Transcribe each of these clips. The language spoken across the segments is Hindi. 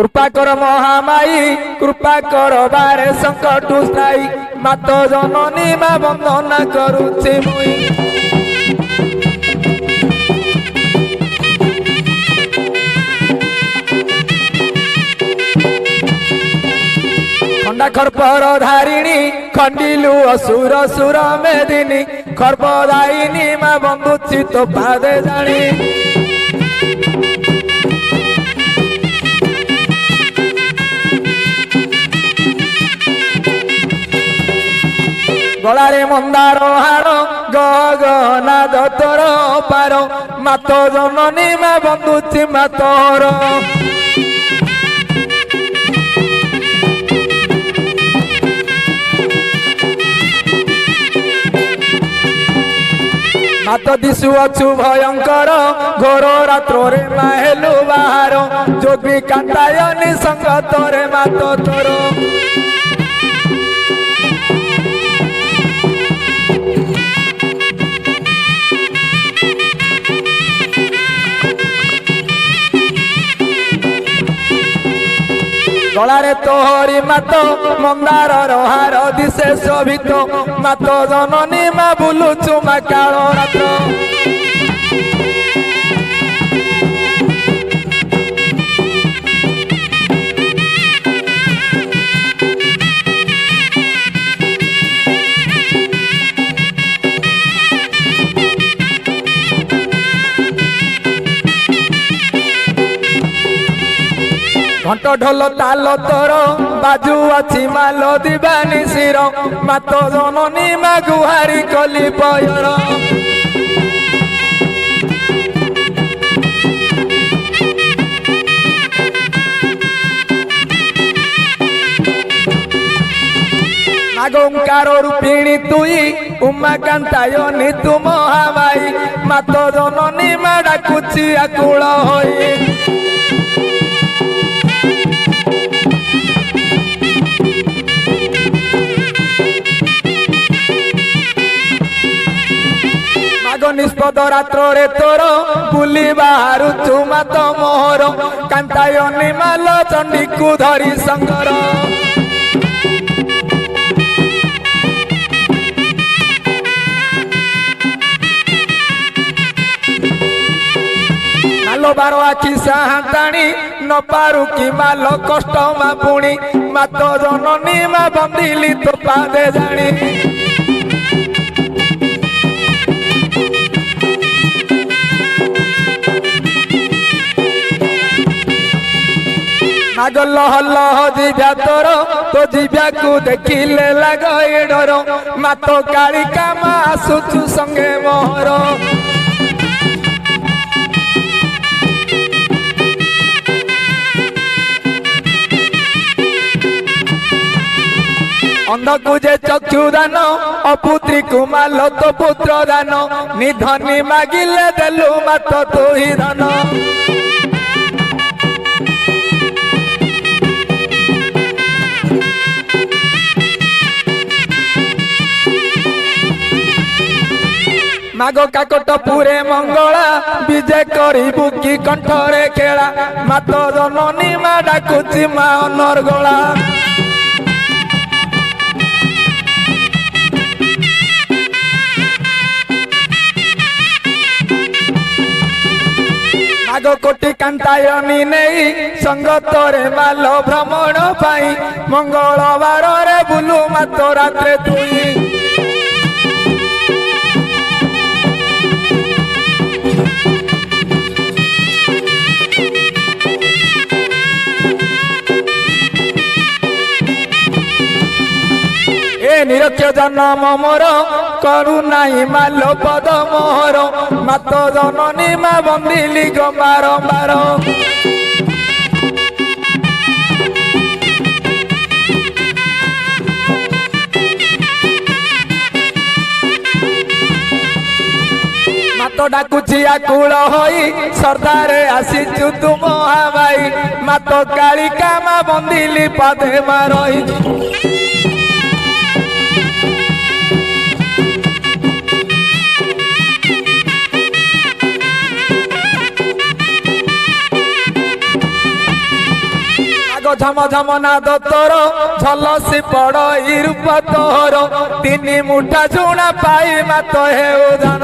कृपा कर महामाई कृपा कर बारे संकट स्थायी मात जननी मा वंदना करुछि मुई खंडा खर्पर धारिणी खंडिलु असुर सुर मेदिनी खर्पदायिनी मा बंधुछि तो पादे जानी गलारे मंदार हाड़ गगनाद तोर पार मात जननी मा बंधुछि मातोर मात दिशु अछु भयंकर घोर रात्रो रे माहेलु बाहर जोगी कांतायनी संग तोरे मात तोर गलारे तोहरी मात मंदार हार दिशे शोभित मात जननी मा बुलुचु मा काल रात्र घंट ढोल ताल तोर बाजू अच्छी माल दिवानी शिर मात जननी मा गुहारी कली पयर नागोंकार रूपिणी तुई उमा कांतायनी तु महामाई मात जननी मा डाकुछि आकुल होई निष्पद रात्र रे तोर बुली बाहर चुमात मोहर कांतायनी माल चंडी को धरी संगर मालो बार आखि साहाताणी न पारु कि माल कष्ट मा पुणी मात जननी मा बंदिली तो पादे जानी नाग लह लह जीव्या तोर तो जीव्या को देखिले लगे डर मात कालिका मा आसुचु संगे मोहर अंध को जे चक्षु दान अपुत्री को माल तो पुत्र दान निधनी मागिले देलु मात तू ही धन मागो काकट पुरे मंगला विजय करिबु की कंठरे खेला मात जननी मा डाकुछि मा अनर्गला मागो कोटि कांतायनी नहीं संगतरे माल भ्रमण पाई मंगलवार रे बुलु मात रात्रे तुई निरक्ष जन्म मोर करु नाही माल पद मोहर मात जननी मा बंदिली गो बारंबार मात डाकुछि आकुल होई सरदारे आसीचु तु महामाई मात कालिका मा बंदिली पादे मारई ମାଗ ଝମ ଝମ ନାଦ ତୋର ଝଲସି ପଡଇ ରୂପ ତୋର ତିନି ମୁଠା ଝୁଣା ପାଇ ମାତ ହେଉ ଜାଣ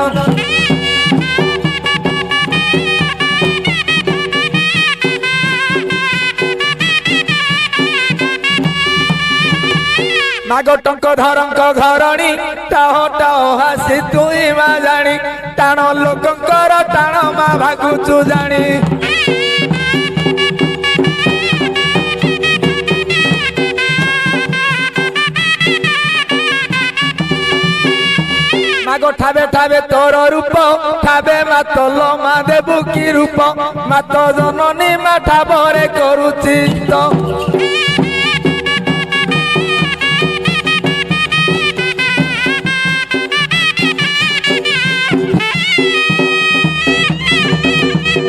ମାଗ ଟଙ୍କ ଧରଙ୍କ ଘରଣୀ ଟାହ ଟାହ ହାସି ତୁଇ ମା ଜାଣି ଟାଣ ଲୋକଙ୍କର ଟାଣ ମା ଭାଗୁଛୁ ଜାଣି মাগ ঠাবে ঠাবে তোর রূপ ঠাবে মাত লো মা দেবু কি রূপ মাত জননী মা ঠাবরে করুচি তো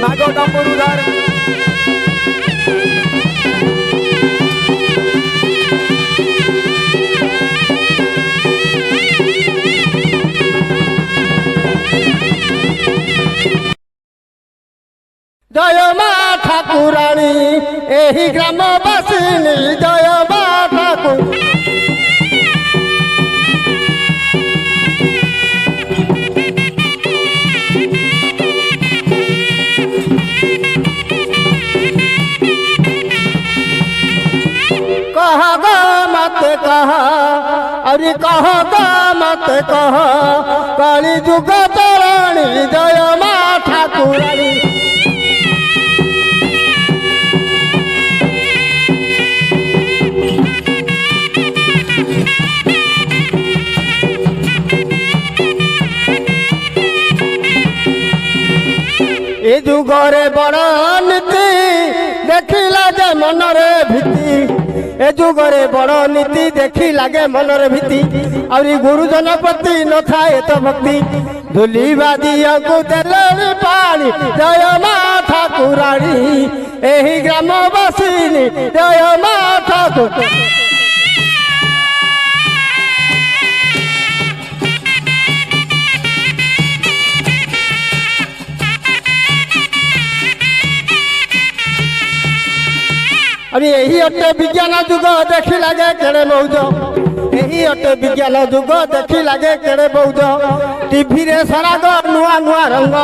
মাগ ডম্বরু ধর জয় মা ঠাকুরাণী এই গ্রামবাসিনী জয় মা ঠাকুর कह गो मत कह अरे कह गो मत कह कली जुग तराणी जय मा ठाकुराणी ए जुगरे बड़ नीति देखी लागे मनरे भीति ए जुगरे बड़ नीति देखी लागे मनरे भीति और गुरुजन प्रति न थाए तो भक्ति धूली बादिया को देले पानी जय मा ठाकुराणी एही ग्रामवासिनी जय मा ठाकुर अरे यही अटे विज्ञान जुग देखी लगे केड़े मौज यही अटे विज्ञान जुग देखी लगे केड़े मौज टीवी रे सराग नुआ नुआ रंग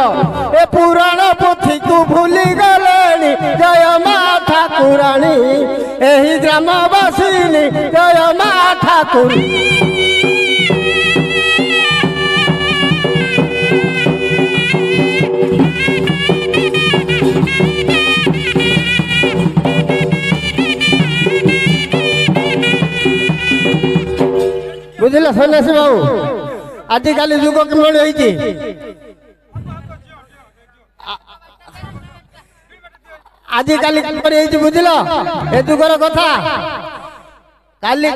ए पुराण पोथी को भूली गलेनी जय मा ठाकुराणी एही ग्रामवासिनी जय मा ठाकुर बुझल सन्यासी बाबू आजिकल जुग किभଳି आजिकल किभଳି बुझल ए जुगर कथा काली